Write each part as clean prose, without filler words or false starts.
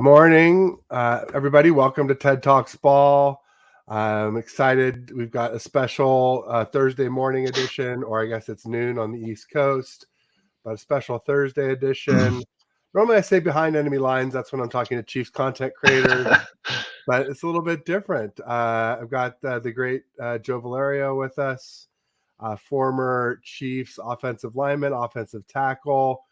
Good morning, everybody. Welcome to TED Talks Ball. I'm excited. We've got a special Thursday morning edition, or I guess it's noon on the East Coast, but a special Thursday edition. Normally I say behind enemy lines. That's when I'm talking to Chiefs content creators, but it's a little bit different. I've got the great Joe Valerio with us, former Chiefs offensive lineman, offensive tackle.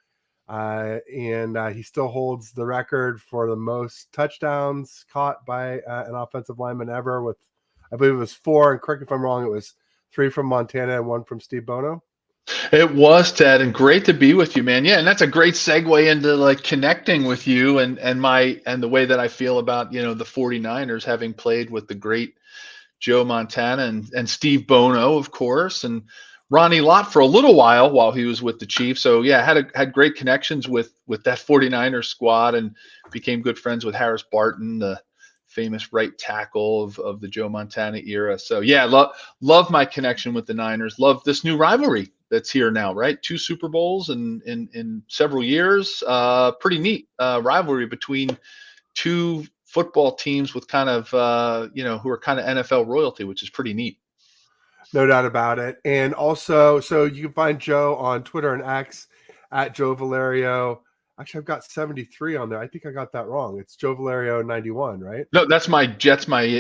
And he still holds the record for the most touchdowns caught by an offensive lineman ever with, I believe it was 4, and correct me if I'm wrong, it was 3 from Montana and 1 from Steve Bono. It was, Ted, and great to be with you, man. Yeah, and that's a great segue into like connecting with you and the way that I feel about, the 49ers having played with the great Joe Montana and Steve Bono, of course, and Ronnie Lott for a little while he was with the Chiefs. So yeah, had great connections with that 49ers squad and became good friends with Harris Barton, the famous right tackle of the Joe Montana era. So yeah, love my connection with the Niners. Love this new rivalry that's here now, right? 2 Super Bowls in several years. Pretty neat rivalry between 2 football teams with kind of who are kind of NFL royalty, which is pretty neat. No doubt about it. And also, so you can find Joe on Twitter and X at Joe Valerio. Actually, I've got 73 on there. I think I got that wrong. It's Joe Valerio 91, right? No, that's my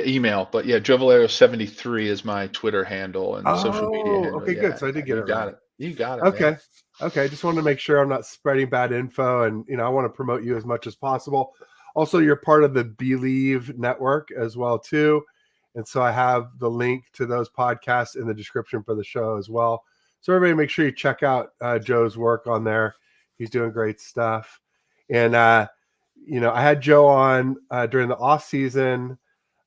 email. But yeah, Joe Valerio 73 is my Twitter handle and social media handle. Okay, yeah, good. So I did get it right. You got it. Okay. Man. Okay. Just wanted to make sure I'm not spreading bad info, and I want to promote you as much as possible. Also, you're part of the Believe network as well too. And so I have the link to those podcasts in the description for the show as well. So everybody make sure you check out Joe's work on there. He's doing great stuff. And, I had Joe on during the off season,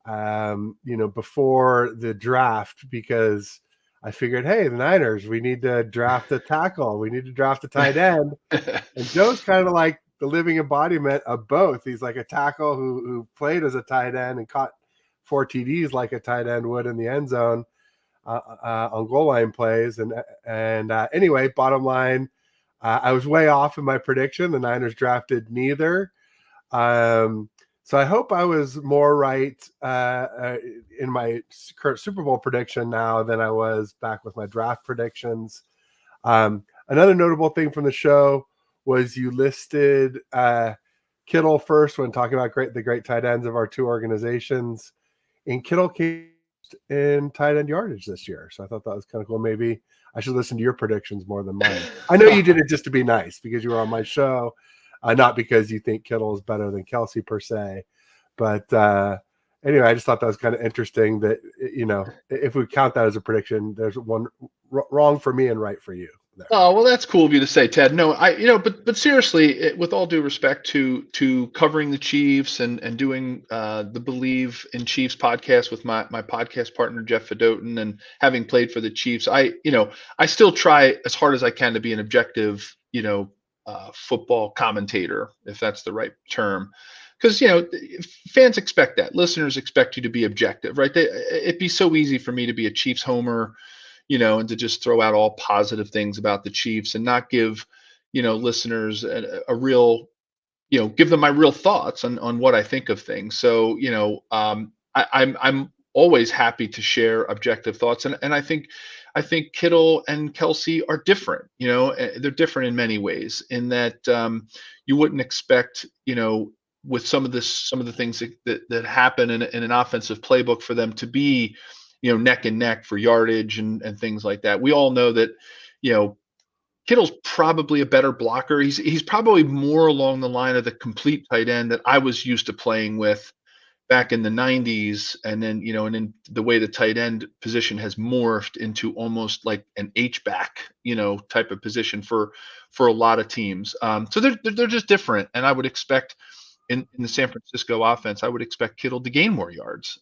before the draft, because I figured, hey, the Niners, we need to draft a tackle. We need to draft a tight end. And Joe's kind of like the living embodiment of both. He's like a tackle who played as a tight end and caught 4 TDs like a tight end would in the end zone on goal line plays. And anyway, bottom line, I was way off in my prediction. The Niners drafted neither. So I hope I was more right in my current Super Bowl prediction now than I was back with my draft predictions. Another notable thing from the show was you listed Kittle first when talking about the great tight ends of our 2 organizations. And Kittle came in tight end yardage this year. So I thought that was kind of cool. Maybe I should listen to your predictions more than mine. I know you did it just to be nice because you were on my show, not because you think Kittle is better than Kelsey per se. But anyway, I just thought that was kind of interesting that, if we count that as a prediction, there's one wrong for me and right for you. There. Oh, well, that's cool of you to say, Ted. No, but seriously, with all due respect to covering the Chiefs and doing the Believe in Chiefs podcast with my podcast partner, Jeff Fedotin, and having played for the Chiefs, I still try as hard as I can to be an objective, football commentator, if that's the right term. Because, fans expect that. Listeners expect you to be objective, right? It'd be so easy for me to be a Chiefs homer, and to just throw out all positive things about the Chiefs and not give, listeners a real, give them my real thoughts on what I think of things. So, I'm always happy to share objective thoughts. And I think Kittle and Kelsey are different. They're different in many ways in that you wouldn't expect, with some of the things that happen in an offensive playbook for them to be, neck and neck for yardage and things like that. We all know that, Kittle's probably a better blocker. He's probably more along the line of the complete tight end that I was used to playing with back in the 90s. And then, and then the way the tight end position has morphed into almost like an H-back, type of position for a lot of teams. So they're just different. And I would expect in the San Francisco offense, I would expect Kittle to gain more yards.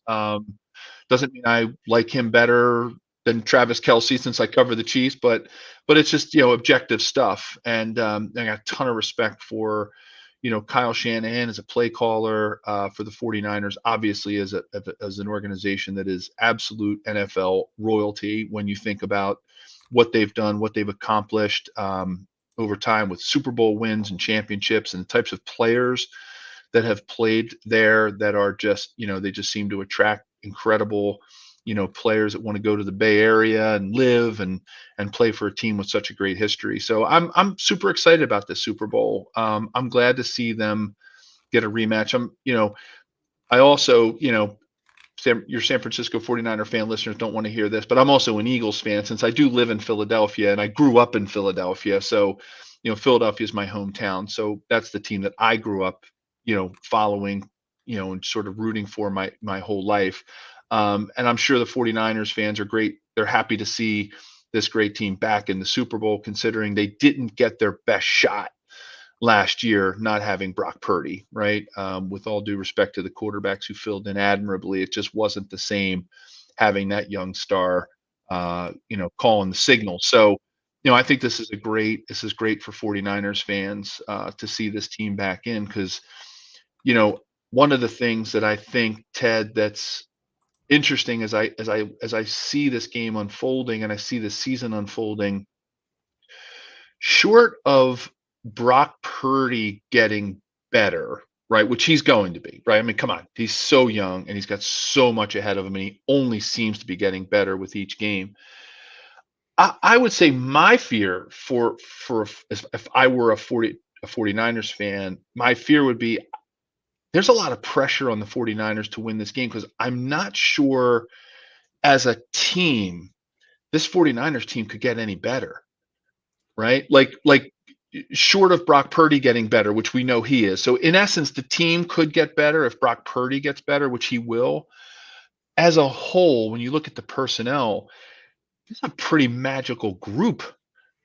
Doesn't mean I like him better than Travis Kelsey since I cover the Chiefs, but it's just, objective stuff. And I got a ton of respect for, Kyle Shanahan as a play caller for the 49ers, obviously as an organization that is absolute NFL royalty when you think about what they've done, what they've accomplished over time with Super Bowl wins and championships and the types of players that have played there that are just, they just seem to attract incredible, players that want to go to the Bay Area and live and play for a team with such a great history. So I'm super excited about this Super Bowl. I'm glad to see them get a rematch. I also, your San Francisco 49er fan listeners don't want to hear this, but I'm also an Eagles fan since I do live in Philadelphia and I grew up in Philadelphia. So, Philadelphia is my hometown. So that's the team that I grew up, following, and sort of rooting for my whole life. And I'm sure the 49ers fans are great. They're happy to see this great team back in the Super Bowl, considering they didn't get their best shot last year, not having Brock Purdy, right? With all due respect to the quarterbacks who filled in admirably, it just wasn't the same having that young star, calling the signal. So, I think this is great for 49ers fans to see this team back in because, one of the things that I think, Ted, that's interesting as I see this game unfolding and I see this season unfolding, short of Brock Purdy getting better, right? Which he's going to be, right? I mean, come on, he's so young and he's got so much ahead of him, and he only seems to be getting better with each game. I would say my fear for if I were a 49ers fan, my fear would be there's a lot of pressure on the 49ers to win this game because I'm not sure as a team this 49ers team could get any better, right? Like short of Brock Purdy getting better, which we know he is. So in essence, the team could get better if Brock Purdy gets better, which he will. As a whole, when you look at the personnel, it's a pretty magical group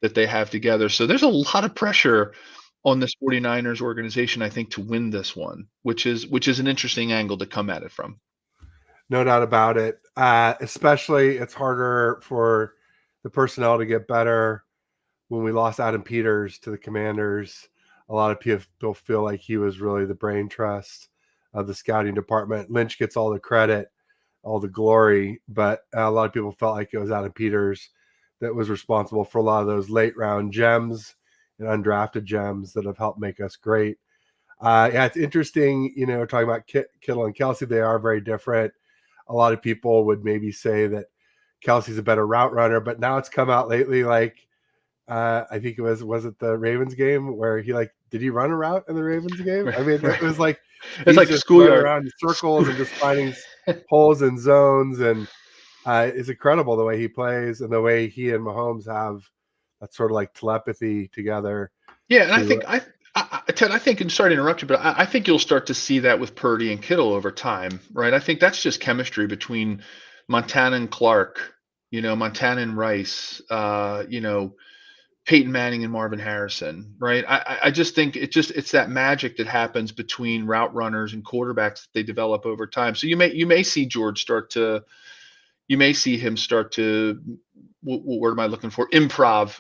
that they have together. So there's a lot of pressure on this 49ers organization, I think, to win this one, which is an interesting angle to come at it from. No doubt about it. Especially, it's harder for the personnel to get better. When we lost Adam Peters to the Commanders, a lot of people feel like he was really the brain trust of the scouting department. Lynch gets all the credit, all the glory, but a lot of people felt like it was Adam Peters that was responsible for a lot of those late round gems and undrafted gems that have helped make us great. Yeah, it's interesting, talking about Kittle and Kelsey, they are very different. A lot of people would maybe say that Kelsey's a better route runner, but now it's come out lately, like, I think was it the Ravens game where did he run a route in the Ravens game? I mean, it was like It's he's like just running schoolyard. around in circles and just finding holes and zones, and it's incredible the way he plays and the way he and Mahomes have that sort of like telepathy together. Yeah, and I To think Ted, I think, and sorry to interrupt you, but I think you'll start to see that with Purdy and Kittle over time, right? I think that's just chemistry between Montana and Clark, Montana and Rice, Peyton Manning and Marvin Harrison, right? I just think it's that magic that happens between route runners and quarterbacks that they develop over time. So you may see George you may see him start to what word am I looking for? Improvise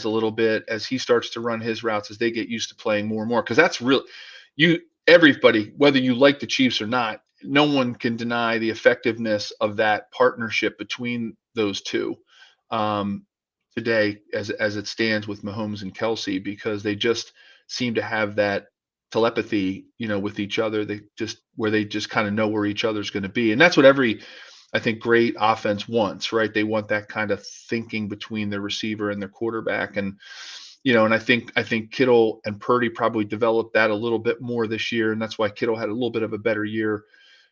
a little bit as he starts to run his routes as they get used to playing more and more. Because that's real. Everybody, whether you like the Chiefs or not, no one can deny the effectiveness of that partnership between those two today, as it stands with Mahomes and Kelsey, because they just seem to have that telepathy, with each other. They just kind of know where each other's going to be, and that's what every I think great offense wants, right? They want that kind of thinking between their receiver and their quarterback. And, and I think Kittle and Purdy probably developed that a little bit more this year. And that's why Kittle had a little bit of a better year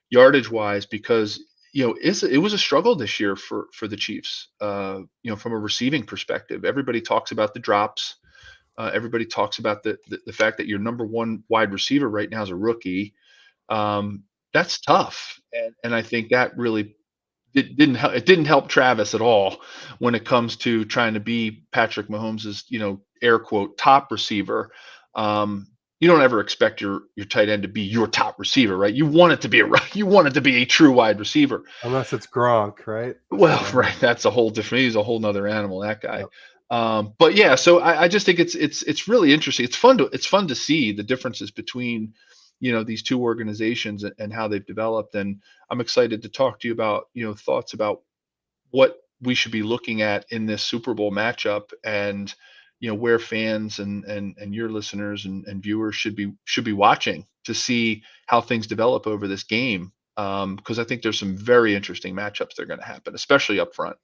yardage wise, because, it was a struggle this year for the Chiefs, from a receiving perspective. Everybody talks about the drops. Everybody talks about the fact that your number one wide receiver right now is a rookie. That's tough. And I think that really it didn't help Travis at all when it comes to trying to be Patrick Mahomes's, air quote top receiver. You don't ever expect your tight end to be your top receiver, right? You want it to be a true wide receiver. unless it's Gronk, right? Well, So, right, that's a whole different. He's a whole nother animal, that guy. yep. But yeah, so I just think it's really interesting. It's fun to see the differences between these two organizations and how they've developed. And I'm excited to talk to you about thoughts about what we should be looking at in this Super Bowl matchup, and where fans and your listeners and viewers should be watching to see how things develop over this game. Because I think there's some very interesting matchups that are going to happen, especially up front.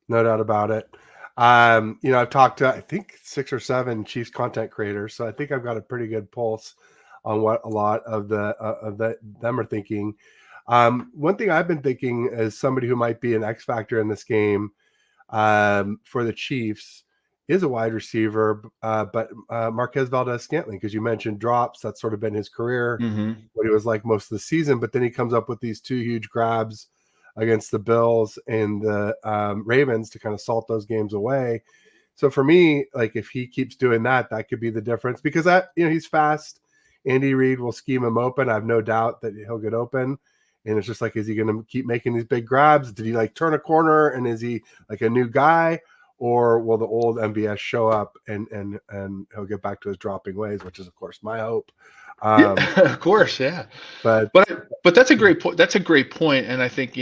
No doubt about it. I've talked to I think 6 or 7 Chiefs content creators, so I think I've got a pretty good pulse on what a lot of them are thinking. One thing I've been thinking as somebody who might be an X factor in this game for the Chiefs is a wide receiver, but Marquez Valdez-Scantling, because you mentioned drops. That's sort of been his career, Mm-hmm. what he was like most of the season. But then he comes up with these 2 huge grabs against the Bills and the Ravens to kind of salt those games away. So for me, like if he keeps doing that, that could be the difference because he's fast. Andy Reid will scheme him open. I have no doubt that he'll get open. And it's just like, is he going to keep making these big grabs? Did he like turn a corner and is he like a new guy? Or will the old MVS show up and he'll get back to his dropping ways, which is of course my hope. Yeah, Um, of course, yeah. but But that's a great point. That's a great point, and I think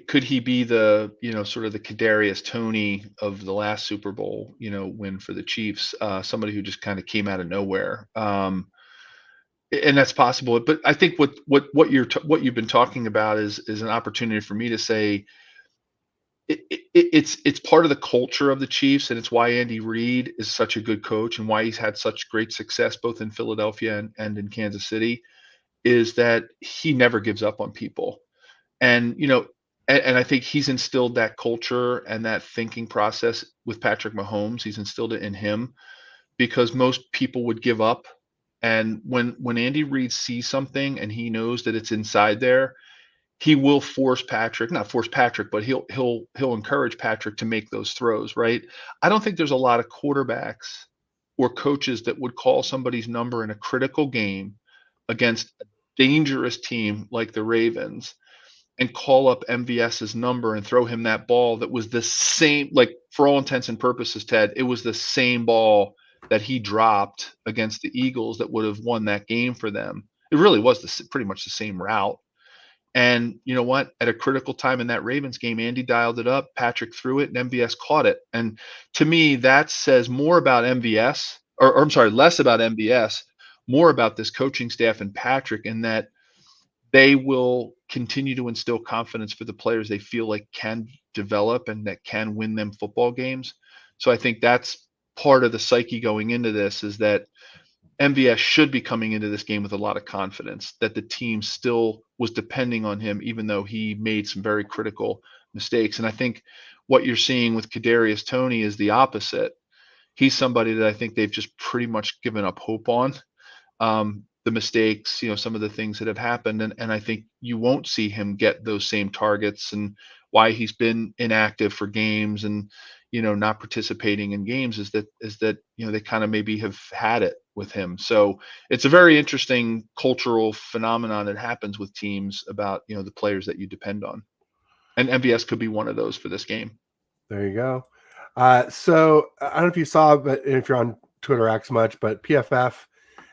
could he be the sort of the Kadarius Toney of the last Super Bowl win for the Chiefs? Somebody who just kind of came out of nowhere, and that's possible. But I think what you've been talking about is an opportunity for me to say it's part of the culture of the Chiefs, and it's why Andy Reid is such a good coach and why he's had such great success both in Philadelphia and in Kansas City is that he never gives up on people. And, and I think he's instilled that culture and that thinking process with Patrick Mahomes. He's instilled it in him because most people would give up. And when Andy Reid sees something and he knows that it's inside there, he will force Patrick, not force Patrick, but he'll encourage Patrick to make those throws, right? I don't think there's a lot of quarterbacks or coaches that would call somebody's number in a critical game against a dangerous team like the Ravens and call up MVS's number and throw him that ball that was the same, like for all intents and purposes, Ted, it was the same ball that he dropped against the Eagles that would have won that game for them. It really was pretty much the same route. And you know what? At a critical time in that Ravens game, Andy dialed it up, Patrick threw it, and MVS caught it. And to me, that says more about MVS, or I'm sorry, less about MVS, more about this coaching staff and Patrick, in that they will continue to instill confidence for the players they feel like can develop and that can win them football games. So I think that's part of the psyche going into this is that MVS should be coming into this game with a lot of confidence that the team still was depending on him, even though he made some very critical mistakes. And I think what you're seeing with Kadarius Toney is the opposite. He's somebody that I think they've just pretty much given up hope on. The mistakes, some of the things that have happened. And I think you won't see him get those same targets and why he's been inactive for games and, not participating in games is that, they kind of maybe have had it with him. So it's a very interesting cultural phenomenon that happens with teams about, the players that you depend on. And MVS could be one of those for this game. there you go. So I don't know if you saw, but if you're on Twitter X much, but PFF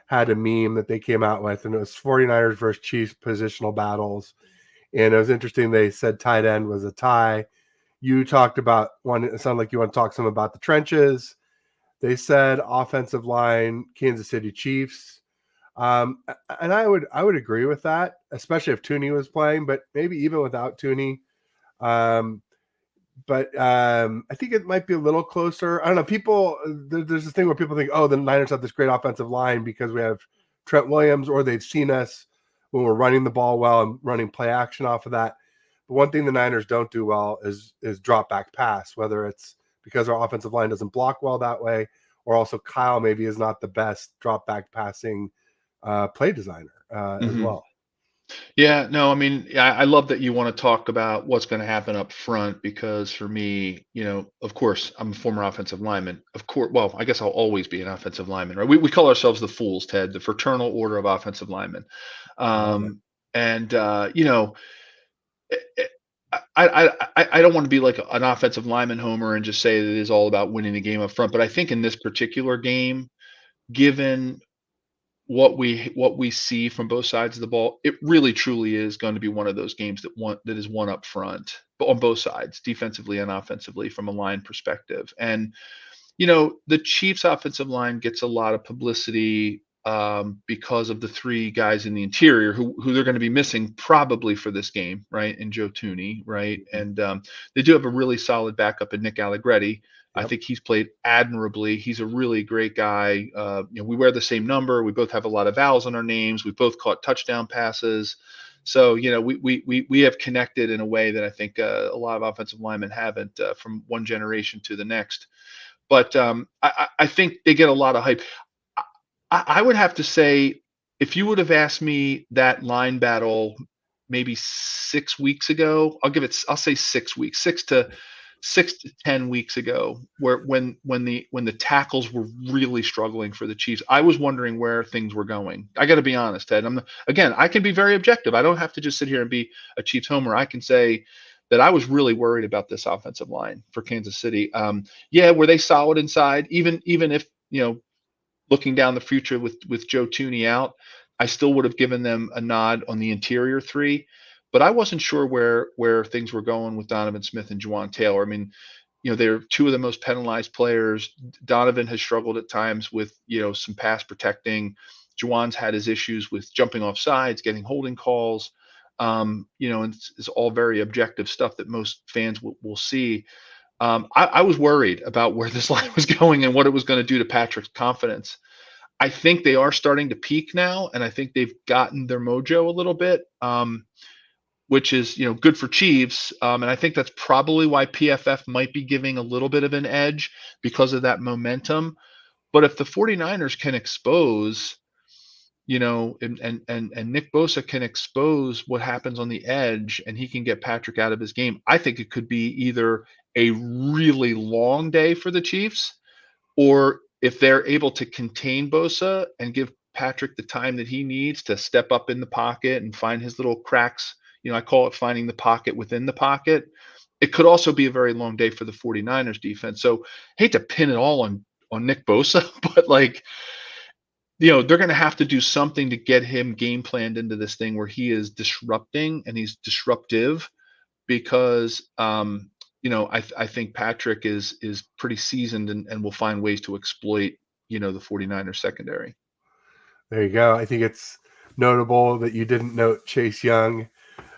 had a meme that they came out with, and it was 49ers versus Chiefs positional battles. And it was interesting. They said tight end was a tie. You talked about one. It sounded like you want to talk some about the trenches. They said offensive line, Kansas City Chiefs. And I would agree with that, especially if Tooney was playing, but maybe even without Tooney. But I think it might be a little closer. I don't know. There's this thing where people think, oh, the Niners have this great offensive line because we have Trent Williams, or they've seen us when we're running the ball well and running play action off of that. But one thing the Niners don't do well is drop back pass, whether it's because our offensive line doesn't block well that way, or also Kyle maybe is not the best drop back passing play designer as Mm-hmm. well. Yeah, no, I mean, I love that you want to talk about what's going to happen up front because for me, of course, I'm a former offensive lineman. Of course, well, I guess I'll always be an offensive lineman, right? We call ourselves the Fools, Ted, the Fraternal Order of Offensive Linemen. I love it. And eh, I don't want to be like an offensive lineman homer and just say that it is all about winning the game up front. But I think in this particular game, given what we see from both sides of the ball, it really truly is going to be one of those games that is won up front, but on both sides, defensively and offensively, from a line perspective. And The Chiefs' offensive line gets a lot of publicity because of the three guys in the interior who they're going to be missing probably for this game, right? And Joe Tooney, right? And they do have a really solid backup in Nick Allegretti. I Yep. think he's played admirably. He's a really great guy. We wear the same number. We both have a lot of vowels in our names. We both caught touchdown passes. So we have connected in a way that I think a lot of offensive linemen haven't from one generation to the next. But I think they get a lot of hype. I would have to say, if you would have asked me that line battle maybe 6 weeks ago, I'll say 6 weeks, 6 to 10 weeks ago, where when the tackles were really struggling for the Chiefs, I was wondering where things were going. I got to be honest, Ted. Again, I can be very objective. I don't have to just sit here and be a Chiefs homer. I can say that I was really worried about this offensive line for Kansas City. Yeah, were they solid inside? Even if looking down the future with Joe Tooney out, I still would have given them a nod on the interior three, but I wasn't sure where things were going with Donovan Smith and Juwan Taylor. I mean, they're two of the most penalized players. Donovan has struggled at times with some pass protecting. Juwan's had his issues with jumping off sides, getting holding calls. And it's all very objective stuff that most fans will see. I was worried about where this line was going and what it was going to do to Patrick's confidence. I think they are starting to peak now, and I think they've gotten their mojo a little bit, which is good for Chiefs. And I think that's probably why PFF might be giving a little bit of an edge because of that momentum. But if the 49ers can expose, and Nick Bosa can expose what happens on the edge and he can get Patrick out of his game, I think it could be either a really long day for the Chiefs, or if they're able to contain Bosa and give Patrick the time that he needs to step up in the pocket and find his little cracks, I call it finding the pocket within the pocket. It could also be a very long day for the 49ers defense. So hate to pin it all on Nick Bosa, but they're going to have to do something to get him game planned into this thing where he is disrupting and he's disruptive because I think Patrick is pretty seasoned and will find ways to exploit the 49ers secondary. There you go. I think it's notable that you didn't note Chase Young.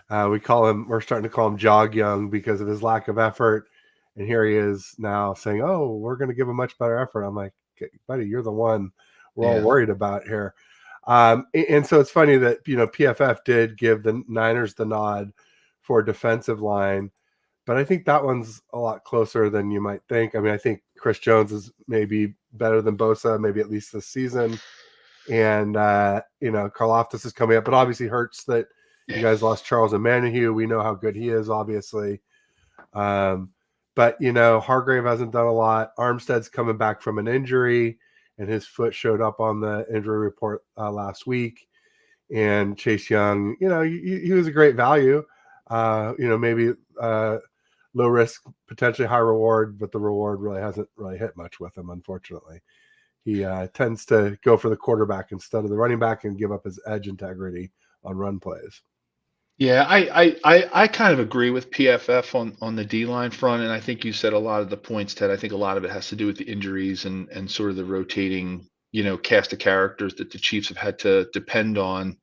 We're starting to call him Jog Young because of his lack of effort. And here he is now saying, oh, we're going to give a much better effort. I'm like, buddy, you're the one we're all worried about here. And so it's funny that, PFF did give the Niners the nod for defensive line, but I think that one's a lot closer than you might think. I mean, I think Chris Jones is maybe better than Bosa, maybe at least this season. And, Karlaftis is coming up, but obviously hurts that you guys lost Charles Omenihu. We know how good he is, obviously. But, Hargrave hasn't done a lot. Armstead's coming back from an injury, and his foot showed up on the injury report last week. And Chase Young, he was a great value. Maybe low risk, potentially high reward, but the reward really hasn't really hit much with him, unfortunately. He tends to go for the quarterback instead of the running back and give up his edge integrity on run plays. Yeah, I kind of agree with PFF on the D line front, and I think you said a lot of the points, Ted. I think a lot of it has to do with the injuries and sort of the rotating, cast of characters that the Chiefs have had to depend on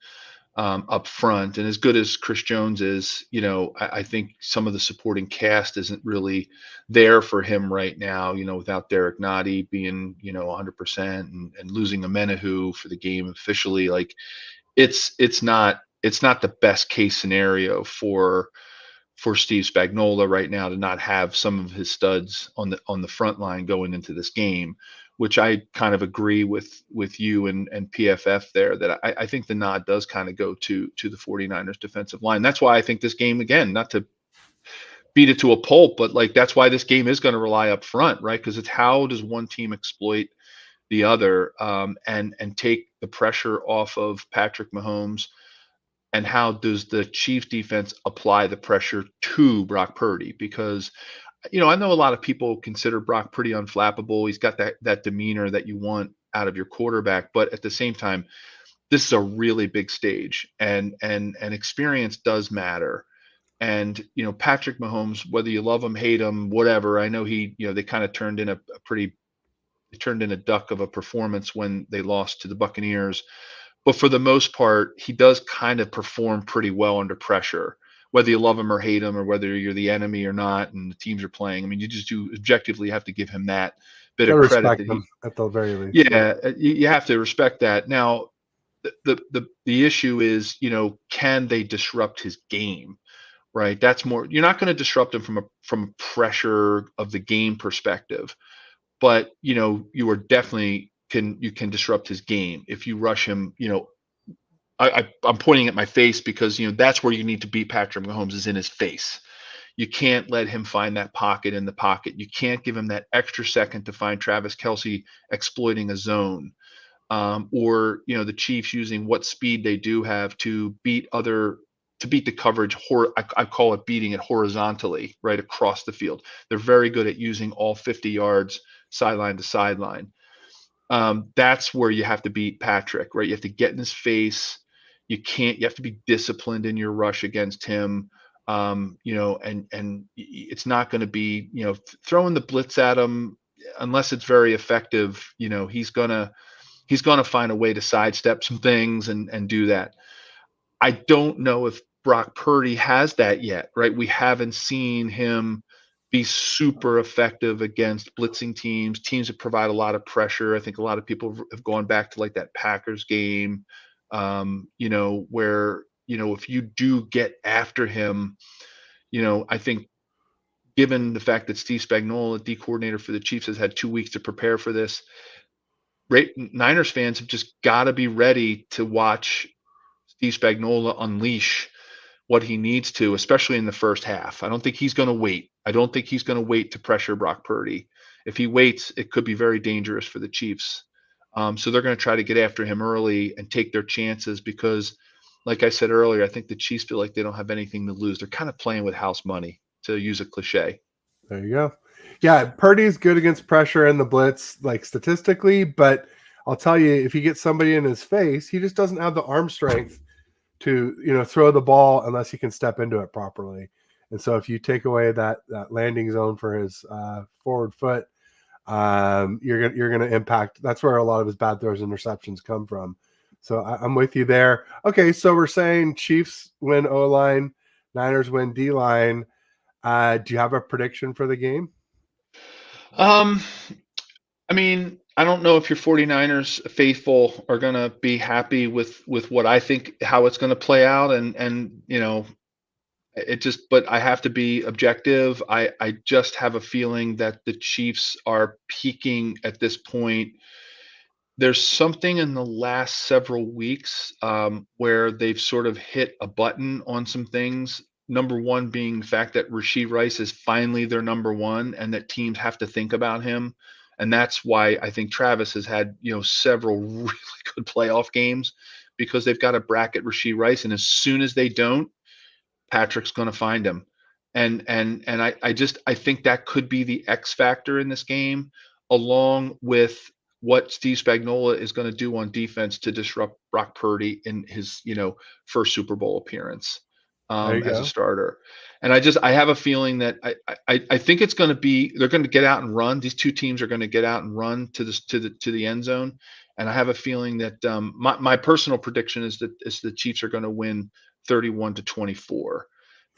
up front. And as good as Chris Jones is, I think some of the supporting cast isn't really there for him right now. Without Derek Nottie being 100% and losing Omenihu for the game officially, like it's not the best case scenario for Steve Spagnuolo right now to not have some of his studs on the front line going into this game, which I kind of agree with you and PFF there, that I think the nod does kind of go to the 49ers defensive line. That's why I think this game, again, not to beat it to a pulp, but that's why this game is going to rely up front, right? Because it's how does one team exploit the other and take the pressure off of Patrick Mahomes, and how does the Chiefs defense apply the pressure to Brock Purdy? Because, I know a lot of people consider Brock pretty unflappable. He's got that demeanor that you want out of your quarterback, but at the same time, this is a really big stage, and experience does matter. And Patrick Mahomes, whether you love him, hate him, whatever, I know they kind of turned in a pretty they turned in a duck of a performance when they lost to the Buccaneers. But for the most part, he does kind of perform pretty well under pressure, whether you love him or hate him, or whether you're the enemy or not, and the teams are playing. I mean, you just do objectively have to give him that bit Got of to credit respect that them he, at the very least. Yeah. yeah, you have to respect that. Now, the issue is, can they disrupt his game? Right? That's more. You're not going to disrupt him from a pressure of the game perspective, but you are definitely can disrupt his game if you rush him. I'm pointing at my face because that's where you need to beat Patrick Mahomes, is in his face. You can't let him find that pocket in the pocket. You can't give him that extra second to find Travis Kelce exploiting a zone, or the Chiefs using what speed they do have to beat the coverage. I call it beating it horizontally, right across the field. They're very good at using all 50 yards sideline to sideline. That's where you have to beat Patrick, right? You have to get in his face. You have to be disciplined in your rush against him. And it's not going to be, throwing the blitz at him unless it's very effective. He's gonna find a way to sidestep some things and do that. I don't know if Brock Purdy has that yet, right? We haven't seen him be super effective against blitzing teams that provide a lot of pressure. I think a lot of people have gone back to like that Packers game, where, if you do get after him, I think given the fact that Steve Spagnuolo, D coordinator for the Chiefs, has had 2 weeks to prepare for this, Niners fans have just got to be ready to watch Steve Spagnuolo unleash what he needs to, especially in the first half. I don't think he's going to wait. I don't think he's going to wait to pressure Brock Purdy. If he waits, it could be very dangerous for the Chiefs. So they're going to try to get after him early and take their chances because, like I said earlier, I think the Chiefs feel like they don't have anything to lose. They're kind of playing with house money, to use a cliche. There you go. Yeah, Purdy's good against pressure and the blitz, like statistically, but I'll tell you, if you get somebody in his face, he just doesn't have the arm strength to throw the ball unless he can step into it properly. And so if you take away that landing zone for his forward foot, you're gonna impact. That's where a lot of his bad throws and interceptions come from. So I'm with you there. Okay, so we're saying Chiefs win O-line, Niners win D-line. Do you have a prediction for the game? I mean, I don't know if your 49ers faithful are going to be happy with what I think, how it's going to play out. And but I have to be objective. I just have a feeling that the Chiefs are peaking at this point. There's something in the last several weeks, where they've sort of hit a button on some things. Number one being the fact that Rashee Rice is finally their number one, and that teams have to think about him. And that's why I think Travis has had, several really good playoff games, because they've got to bracket Rashee Rice. And as soon as they don't, Patrick's going to find him. And I think that could be the X factor in this game, along with what Steve Spagnuolo is going to do on defense to disrupt Brock Purdy in his, first Super Bowl appearance, There you as a go. starter. And I have a feeling that I think they're going to get out and run. These two teams are going to get out and run to the end zone. And I have a feeling that, my personal prediction is that the Chiefs are going to win 31-24. 31,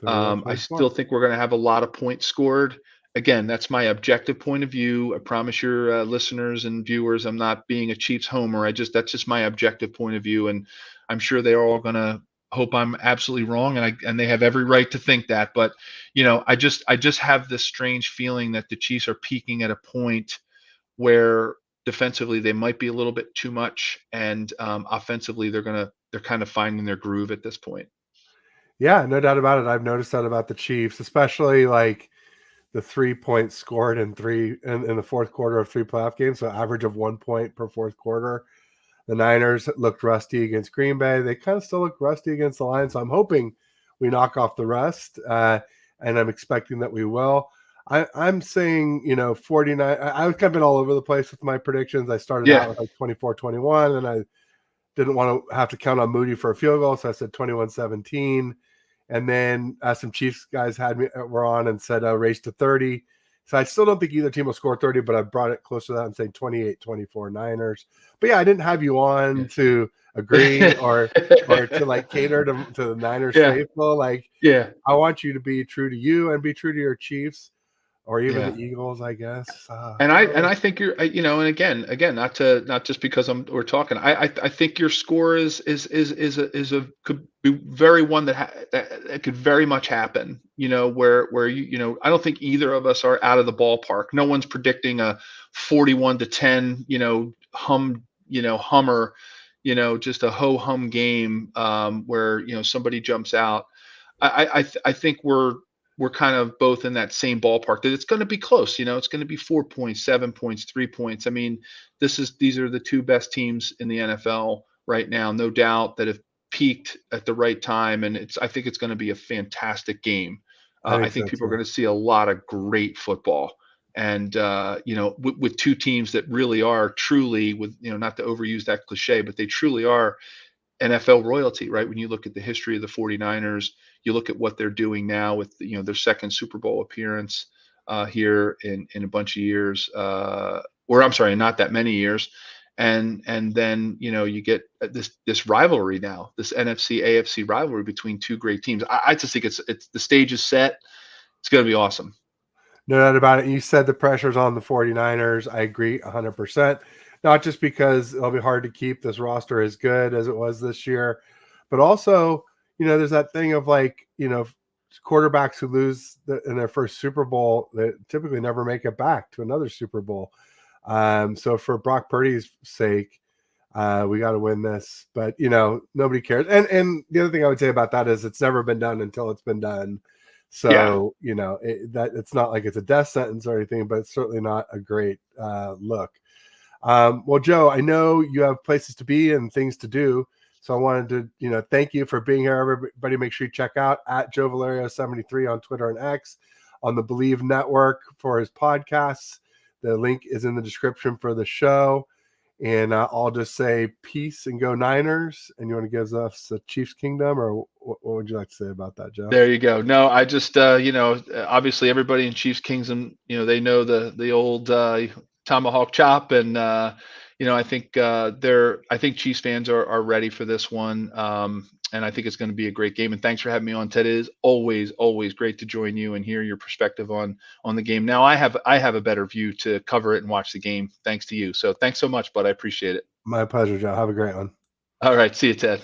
I 24. still think we're going to have a lot of points scored. Again, that's my objective point of view. I promise your listeners and viewers, I'm not being a Chiefs homer. That's just my objective point of view, and I'm sure they're all going to hope I'm absolutely wrong, and they have every right to think that. But I just have this strange feeling that the Chiefs are peaking at a point where defensively they might be a little bit too much, and offensively they're kind of finding their groove at this point. Yeah, no doubt about it. I've noticed that about the Chiefs, especially like the 3 points scored in the fourth quarter of 3 playoff games. So average of 1 point per fourth quarter. The Niners looked rusty against Green Bay. They kind of still look rusty against the Lions. So I'm hoping we knock off the rest, and I'm expecting that we will. I'm saying, 49. I've kind of been all over the place with my predictions. I started out Yeah. with like 24-21, and I didn't want to have to count on Moody for a field goal, so I said 21-17. And then some Chiefs guys were on and said race to 30. So I still don't think either team will score 30, but I brought it closer to that and saying 28-24 Niners. But yeah, I didn't have you on to agree or to like cater to the Niners Yeah. faithful. Like, Yeah. I want you to be true to you and be true to your Chiefs or even the Yeah. Eagles, I guess. And I I don't and know. I think you're, and again, not just because we're talking. I think your score is a could be very one that could very much happen. Where I don't think either of us are out of the ballpark. No one's predicting a 41-10, hummer, just a ho hum game, where somebody jumps out. I think we're kind of both in that same ballpark, that it's going to be close. It's going to be 4 points, 7 points, 3 points. I mean, these are the two best teams in the NFL right now, no doubt, that have peaked at the right time, and I think it's going to be a fantastic game. I I think think so people are too. going to see a lot of great football, and with two teams that really are truly, with not to overuse that cliche, but they truly are NFL royalty, right? When you look at the history of the 49ers, you look at what they're doing now with their second Super Bowl appearance here in a bunch of years, or I'm sorry, not that many years, and then you get this rivalry now, this NFC AFC rivalry between two great teams. I just think it's the stage is set. It's going to be awesome. No doubt about it. You said the pressure's on the 49ers. I agree 100%. Not just because it'll be hard to keep this roster as good as it was this year, but also, there's that thing of like, quarterbacks who lose in their first Super Bowl that typically never make it back to another Super Bowl. So for Brock Purdy's sake, we got to win this. But, nobody cares. And the other thing I would say about that is it's never been done until it's been done. Yeah. So, that it's not like it's a death sentence or anything, but it's certainly not a great look. Well, Joe, I know you have places to be and things to do. So I wanted to, thank you for being here. Everybody, make sure you check out at Joe Valerio 73 on Twitter and X, on the Believe Network for his podcasts. The link is in the description for the show. And I'll just say peace and go Niners. And you want to give us a Chiefs Kingdom, or what would you like to say about that, Joe? There you go. No, I just obviously everybody in Chiefs Kingdom, they know the old tomahawk chop, and I think I think Chiefs fans are ready for this one, and I think it's going to be a great game. And thanks for having me on, Ted. It is always great to join you and hear your perspective on the game. Now I have a better view to cover it and watch the game thanks to you. So thanks so much, bud. I appreciate it. My pleasure, Joe. Have a great one. All right, see you, Ted.